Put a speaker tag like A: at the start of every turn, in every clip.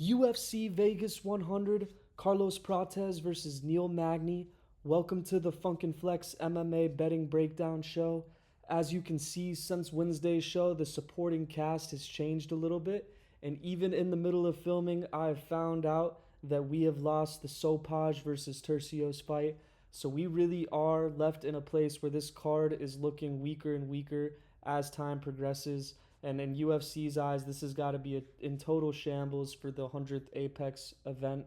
A: UFC Vegas 100, Carlos Prates versus Neil Magny. Welcome to the Funk and Flex MMA betting breakdown show. As you can see, since Wednesday's show, the supporting cast has changed a little bit. And even in the middle of filming, I have found out that we have lost the Sopaj versus Tercios fight. So we really are left in a place where this card is looking weaker and weaker as time progresses. And in UFC's eyes, this has got to be in total shambles for the 100th Apex event.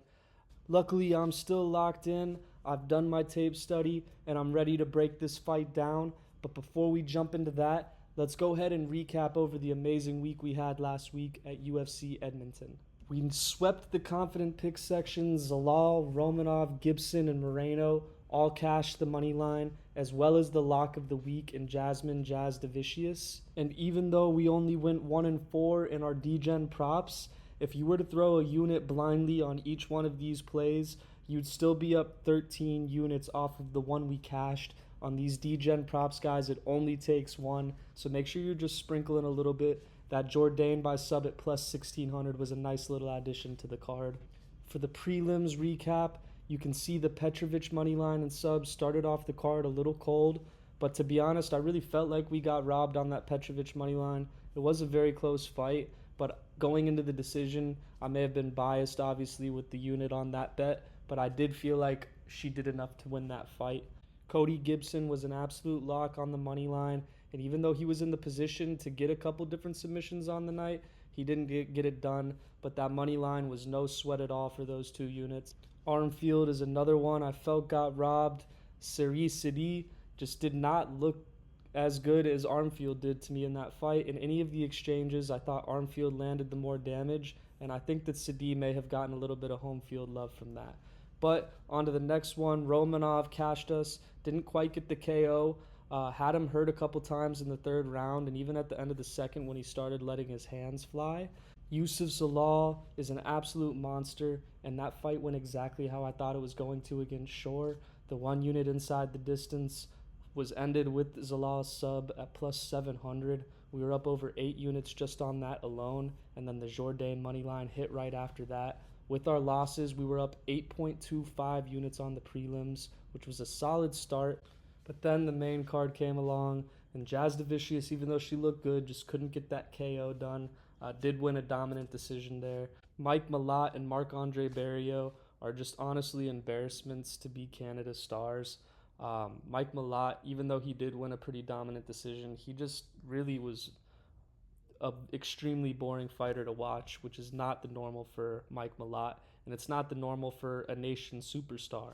A: Luckily, I'm still locked in. I've done my tape study, and I'm ready to break this fight down. But before we jump into that, let's go ahead and recap over the amazing week we had last week at UFC Edmonton. We swept the confident pick section. Zalal, Romanov, Gibson, and Moreno all cashed the money line, as well as the lock of the week in Jasmine Jasdavicius. And even though we only went 1-4 in our DGen props, if you were to throw a unit blindly on each one of these plays, you'd still be up 13 units off of the one we cashed. On these DGen props, guys, it only takes one, so make sure you're just sprinkling a little bit. That Jourdain by sub at plus 1600 was a nice little addition to the card. For the prelims recap, you can see the Petrovic money line and subs started off the card a little cold, but to be honest, I really felt like we got robbed on that Petrovic money line. It was a very close fight, but going into the decision, I may have been biased, obviously, with the unit on that bet, but I did feel like she did enough to win that fight. Cody Gibson was an absolute lock on the money line, and even though he was in the position to get a couple different submissions on the night, he didn't get it done, but that money line was no sweat at all for those two units. Armfield is another one I felt got robbed. Seri Sidi just did not look as good as Armfield did to me in that fight. In any of the exchanges, I thought Armfield landed the more damage, and I think that Sidi may have gotten a little bit of home field love from that. But on to the next one. Romanov cashed us, didn't quite get the KO. Had him hurt a couple times in the third round, and even at the end of the second when he started letting his hands fly. Yusuf Zalal is an absolute monster, and that fight went exactly how I thought it was going to against Shore. The one unit inside the distance was ended with Zalal's sub at plus 700. We were up over 8 units just on that alone, and then the Jourdain money line hit right after that. With our losses, we were up 8.25 units on the prelims, which was a solid start. But then the main card came along, and Jasdavicius, even though she looked good, just couldn't get that KO done. Did win a dominant decision there. Mike Malott and Marc-Andre Barrios are just honestly embarrassments to be Canada stars. Mike Malott, even though he did win a pretty dominant decision, he just really was an extremely boring fighter to watch, which is not the normal for Mike Malott, and it's not the normal for a nation superstar.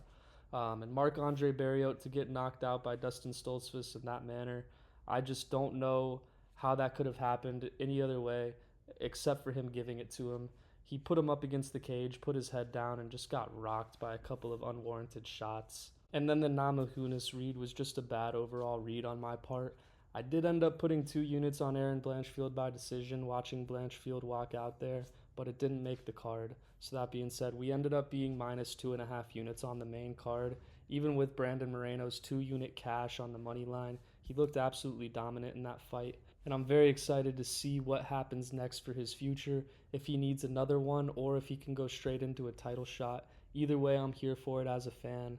A: And Marc-Andre Barrios to get knocked out by Dustin Stoltzfus in that manner, I just don't know how that could have happened any other way except for him giving it to him. He put him up against the cage, put his head down, and just got rocked by a couple of unwarranted shots. And then the Namajunas read was just a bad overall read on my part. I did end up putting 2 units on Aaron Blanchfield by decision, watching Blanchfield walk out there, but it didn't make the card. So that being said, we ended up being minus 2.5 units on the main card. Even with Brandon Moreno's 2-unit cash on the money line, he looked absolutely dominant in that fight. And I'm very excited to see what happens next for his future, if he needs another one or if he can go straight into a title shot. Either way, I'm here for it as a fan.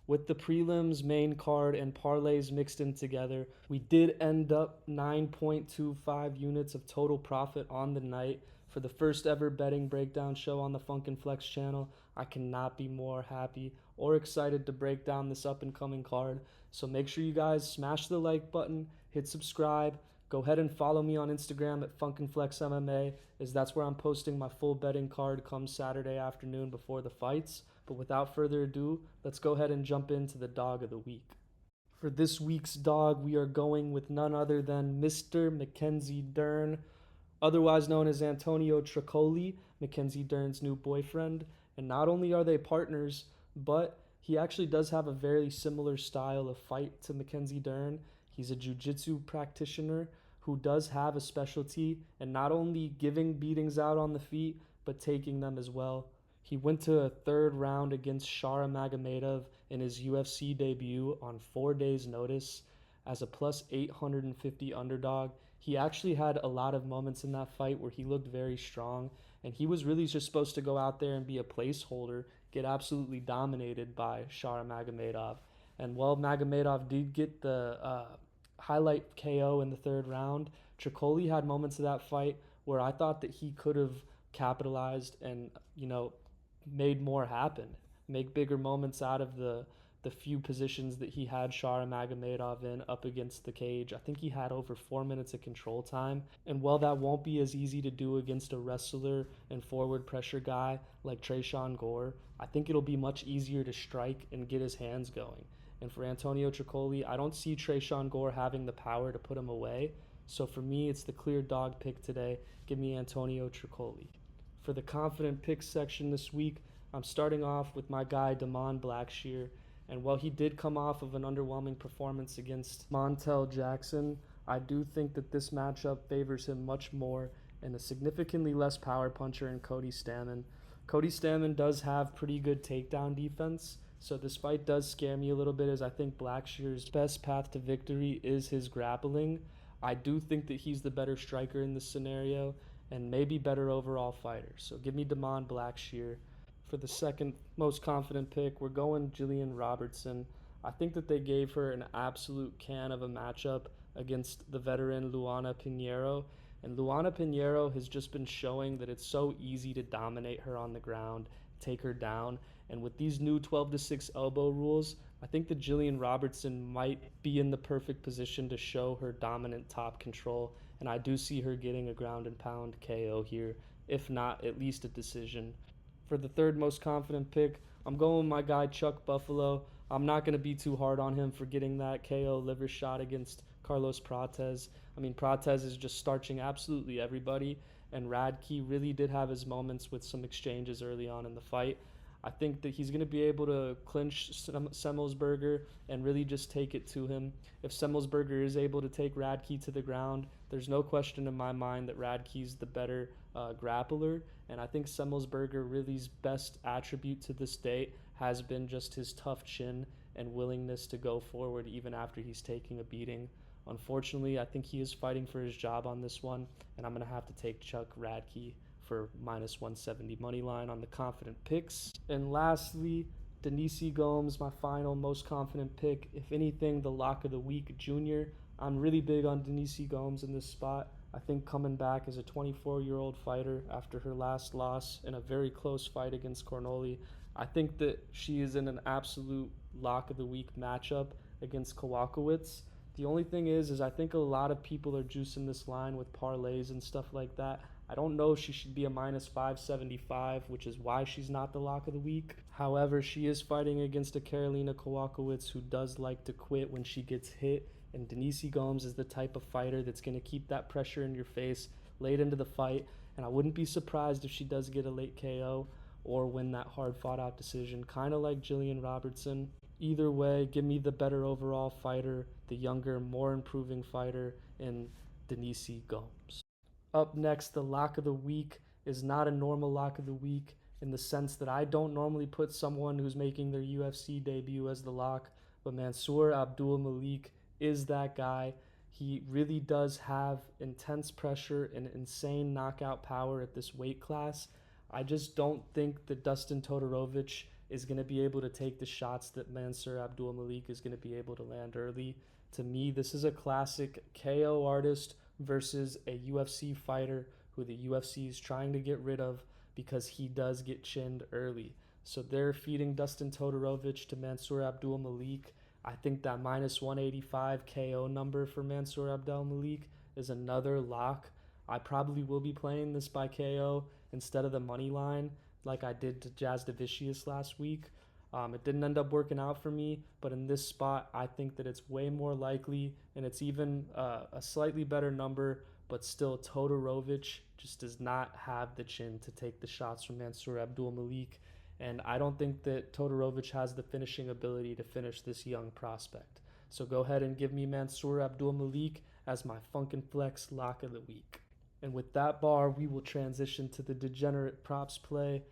A: With the prelims, main card, and parlays mixed in together, we did end up 9.25 units of total profit on the night. For the first ever betting breakdown show on the Funk and Flex channel, I cannot be more happy or excited to break down this up and coming card. So make sure you guys smash the like button, hit subscribe, go ahead and follow me on Instagram at Funk and Flex MMA, as that's where I'm posting my full betting card come Saturday afternoon before the fights. But without further ado, let's go ahead and jump into the dog of the week. For this week's dog, we are going with none other than Mr. Mackenzie Dern, otherwise known as Antonio Tricoli, Mackenzie Dern's new boyfriend. And not only are they partners, but he actually does have a very similar style of fight to Mackenzie Dern. He's a jiu-jitsu practitioner who does have a specialty in not only giving beatings out on the feet, but taking them as well. He went to a third round against Shara Magomedov in his UFC debut on 4 days' notice as a plus 850 underdog. He actually had a lot of moments in that fight where he looked very strong, And he was really just supposed to go out there and be a placeholder, get absolutely dominated by Shara Magomedov. And while Magomedov did get the highlight KO in the third round, Tricoli had moments of that fight where I thought that he could have capitalized and, made more happen, make bigger moments out of the few positions that he had Shara Magomedov in up against the cage. I think he had over 4 minutes of control time. And while that won't be as easy to do against a wrestler and forward pressure guy like Tresean Gore, I think it'll be much easier to strike and get his hands going. And for Antonio Tricoli, I don't see Tresean Gore having the power to put him away. So for me, it's the clear dog pick today. Give me Antonio Tricoli. For the confident picks section this week, I'm starting off with my guy Damon Blackshear. And while he did come off of an underwhelming performance against Montel Jackson, I do think that this matchup favors him much more and a significantly less power puncher in Cody Stamann. Cody Stamann does have pretty good takedown defense, so this fight does scare me a little bit as I think Blackshear's best path to victory is his grappling. I do think that he's the better striker in this scenario and maybe better overall fighter. So give me Damon Blackshear. For the second most confident pick, we're going Jillian Robertson. I think that they gave her an absolute can of a matchup against the veteran Luana Pinheiro. And Luana Pinheiro has just been showing that it's so easy to dominate her on the ground, take her down. And with these new 12-6 elbow rules, I think that Jillian Robertson might be in the perfect position to show her dominant top control. And I do see her getting a ground and pound KO here, if not at least a decision. For the third most confident pick, I'm going with my guy Chuck Buffalo. I'm not going to be too hard on him for getting that KO liver shot against Carlos Prates. I mean, Prates is just starching absolutely everybody, and Radke really did have his moments with some exchanges early on in the fight. I think that he's going to be able to clinch Semmelsberger and really just take it to him. If Semmelsberger is able to take Radke to the ground, there's no question in my mind that Radke's the better grappler. And I think Semmelsberger really's best attribute to this date has been just his tough chin and willingness to go forward even after he's taking a beating. Unfortunately, I think he is fighting for his job on this one, and I'm going to have to take Chuck Radke for minus 170 money line on the confident picks. And lastly, Denise Gomes, my final most confident pick. If anything, the lock of the week, Junior. I'm really big on Denise Gomes in this spot. I think coming back as a 24-year-old fighter after her last loss in a very close fight against Cornoli, I think that she is in an absolute lock of the week matchup against Kowalkiewicz. The only thing is I think a lot of people are juicing this line with parlays and stuff like that. I don't know if she should be a minus 575, which is why she's not the lock of the week. However, she is fighting against a Karolina Kowalkiewicz who does like to quit when she gets hit, and Denise Gomes is the type of fighter that's going to keep that pressure in your face late into the fight, and I wouldn't be surprised if she does get a late KO or win that hard fought out decision, kind of like Jillian Robertson. Either way, give me the better overall fighter, the younger, more improving fighter in Denise Gomes. Up next, the lock of the week is not a normal lock of the week in the sense that I don't normally put someone who's making their UFC debut as the lock, but Mansour Abdul Malik is that guy. He really does have intense pressure and insane knockout power at this weight class. I just don't think that Dustin Todorovic is going to be able to take the shots that Mansour Abdul Malik is going to be able to land early. To me, this is a classic KO artist versus a UFC fighter who the UFC is trying to get rid of because he does get chinned early. So they're feeding Dustin Todorovic to Mansour Abdul Malik. I think that minus 185 KO number for Mansour Abdul Malik is another lock. I probably will be playing this by KO instead of the money line like I did to Jazz Davicius last week. It didn't end up working out for me, but in this spot, I think that it's way more likely, and it's even a slightly better number, but still Todorovic just does not have the chin to take the shots from Mansour Abdul Malik, and I don't think that Todorovic has the finishing ability to finish this young prospect. So go ahead and give me Mansour Abdul Malik as my Funkin' Flex lock of the week. And with that bar, we will transition to the degenerate props play.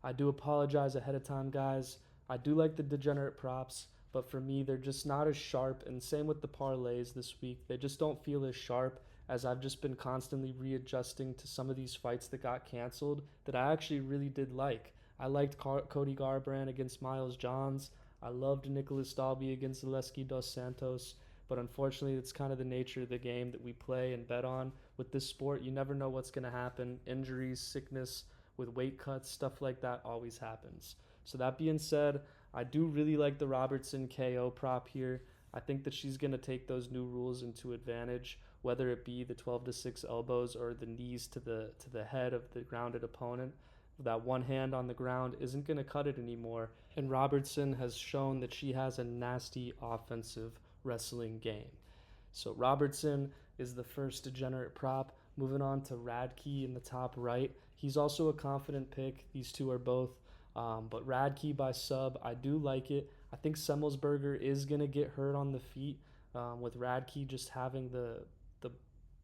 A: I do apologize ahead of time, guys. I do like the degenerate props, but for me, they're just not as sharp. And same with the parlays this week. They just don't feel as sharp as I've just been constantly readjusting to some of these fights that got canceled that I actually really did like. I liked Cody Garbrandt against Miles Johns. I loved Nicholas Dalby against Zaleski dos Santos. But unfortunately, it's kind of the nature of the game that we play and bet on. With this sport, you never know what's going to happen. Injuries, sickness, with weight cuts, stuff like that always happens. So that being said, I do really like the Robertson KO prop here. I think that she's going to take those new rules into advantage, whether it be the 12-6 elbows or the knees to the head of the grounded opponent. That one hand on the ground isn't going to cut it anymore. And Robertson has shown that she has a nasty offensive wrestling game. So Robertson is the first degenerate prop. Moving on to Radke in the top right. He's also a confident pick. These two are both. But Radke by sub, I do like it. I think Semmelsberger is going to get hurt on the feet, with Radke just having the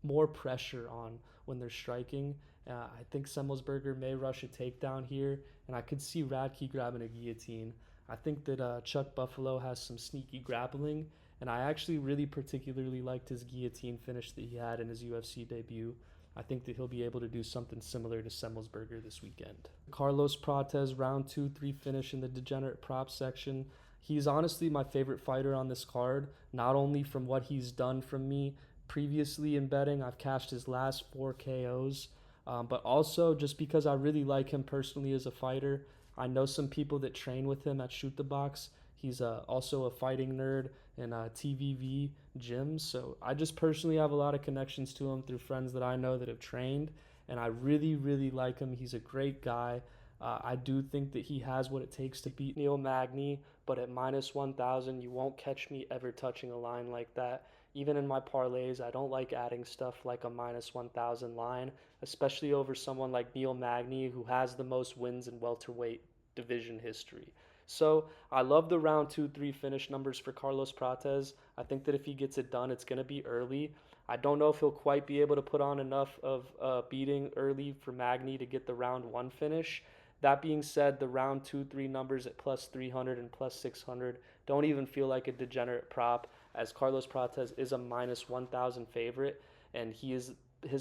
A: more pressure on when they're striking. I think Semmelsberger may rush a takedown here, and I could see Radke grabbing a guillotine. I think that Chuck Buffalo has some sneaky grappling, and I actually really particularly liked his guillotine finish that he had in his UFC debut. I think that he'll be able to do something similar to Semmelsberger this weekend. Carlos Prates, round 2-3 finish in the degenerate prop section. He's honestly my favorite fighter on this card, not only from what he's done from me previously in betting. I've cashed his last 4 KOs, but also just because I really like him personally as a fighter. I know some people that train with him at Shoot the Box. He's also a fighting nerd in TVV gyms. So I just personally have a lot of connections to him through friends that I know that have trained. And I really, really like him. He's a great guy. I do think that he has what it takes to beat Neil Magny. But at minus 1,000, you won't catch me ever touching a line like that. Even in my parlays, I don't like adding stuff like a minus 1,000 line, especially over someone like Neil Magny, who has the most wins in welterweight division history. So I love the round 2-3 finish numbers for Carlos Prates. I think that if he gets it done, it's going to be early. I don't know if he'll quite be able to put on enough of beating early for Magny to get the round 1 finish. That being said, the round 2-3 numbers at plus 300 and plus 600 don't even feel like a degenerate prop, as Carlos Prates is a minus 1,000 favorite, and his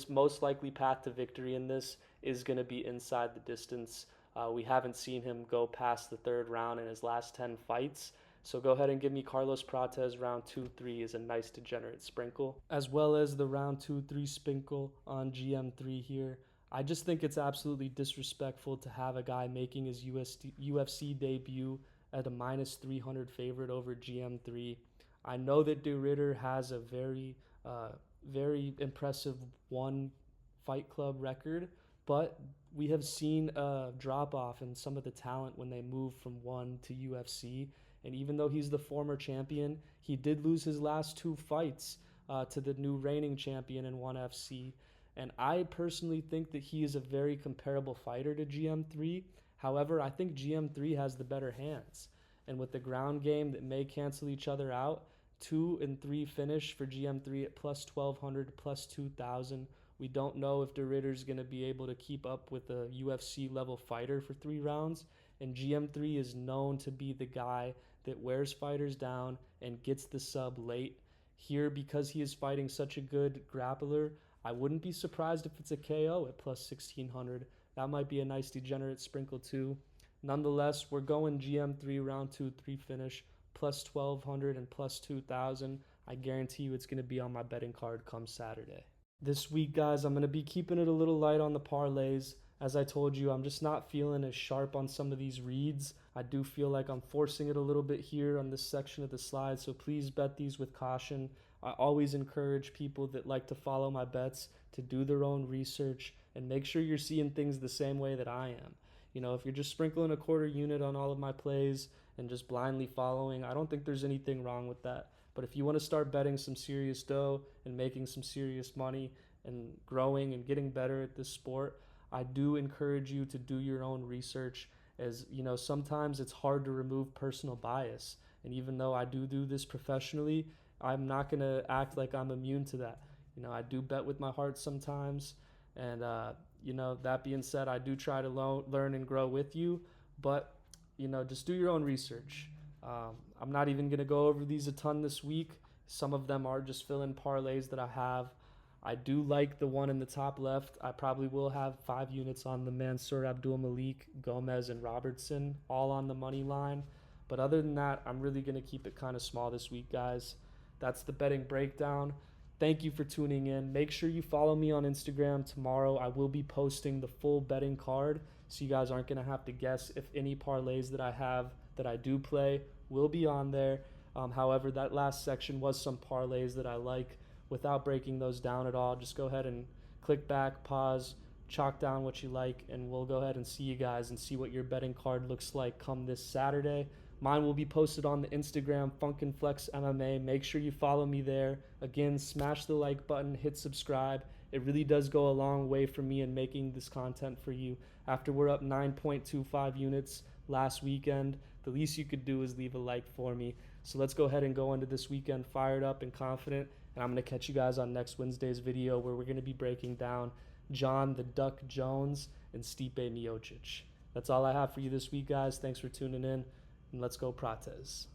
A: most likely path to victory in this is going to be inside the distance. We haven't seen him go past the 3rd round in his last 10 fights. So go ahead and give me Carlos Prates round 2-3 as a nice degenerate sprinkle, as well as the round 2-3 sprinkle on GM3 here. I just think it's absolutely disrespectful to have a guy making his UFC debut at a minus 300 favorite over GM3. I know that De Ridder has a very impressive one Fight Club record, but we have seen a drop-off in some of the talent when they move from ONE to UFC. And even though he's the former champion, he did lose his last 2 fights to the new reigning champion in ONE FC. And I personally think that he is a very comparable fighter to GM3. However, I think GM3 has the better hands. And with the ground game that may cancel each other out, 2 and 3 finish for GM3 at plus 1,200, plus 2,000. We don't know if De Ridder's going to be able to keep up with a UFC level fighter for 3 rounds. And GM3 is known to be the guy that wears fighters down and gets the sub late. Here, because he is fighting such a good grappler, I wouldn't be surprised if it's a KO at plus 1,600. That might be a nice degenerate sprinkle too. Nonetheless, we're going GM3 round 2-3 finish, plus 1,200 and plus 2,000. I guarantee you it's going to be on my betting card come Saturday. This week, guys, I'm going to be keeping it a little light on the parlays. As I told you, I'm just not feeling as sharp on some of these reads. I do feel like I'm forcing it a little bit here on this section of the slide, so please bet these with caution. I always encourage people that like to follow my bets to do their own research and make sure you're seeing things the same way that I am. You know, if you're just sprinkling a quarter unit on all of my plays and just blindly following, I don't think there's anything wrong with that. But if you want to start betting some serious dough and making some serious money and growing and getting better at this sport, I do encourage you to do your own research. As you know, sometimes it's hard to remove personal bias. And even though I do this professionally, I'm not going to act like I'm immune to that. You know, I do bet with my heart sometimes. And, you know, that being said, I do try to learn and grow with you. But, you know, just do your own research. I'm not even going to go over these a ton this week. Some of them are just fill-in parlays that I have. I do like the one in the top left. I probably will have 5 units on the Mansour Abdul Malik, Gomez, and Robertson, all on the money line. But other than that, I'm really going to keep it kind of small this week, guys. That's the betting breakdown. Thank you for tuning in. Make sure you follow me on Instagram tomorrow. I will be posting the full betting card, so you guys aren't going to have to guess if any parlays that I have that I do play will be on there. However, that last section was some parlays that I like. Without breaking those down at all, just go ahead and click back, pause, chalk down what you like, and we'll go ahead and see you guys and see what your betting card looks like come this Saturday. Mine will be posted on the Instagram, Funkin' Flex MMA. Make sure you follow me there. Again, smash the like button, hit subscribe. It really does go a long way for me in making this content for you. After we're up 9.25 units last weekend, the least you could do is leave a like for me. So let's go ahead and go into this weekend fired up and confident. And I'm going to catch you guys on next Wednesday's video where we're going to be breaking down John the Duck Jones and Stipe Miocic. That's all I have for you this week, guys. Thanks for tuning in. And let's go Prates.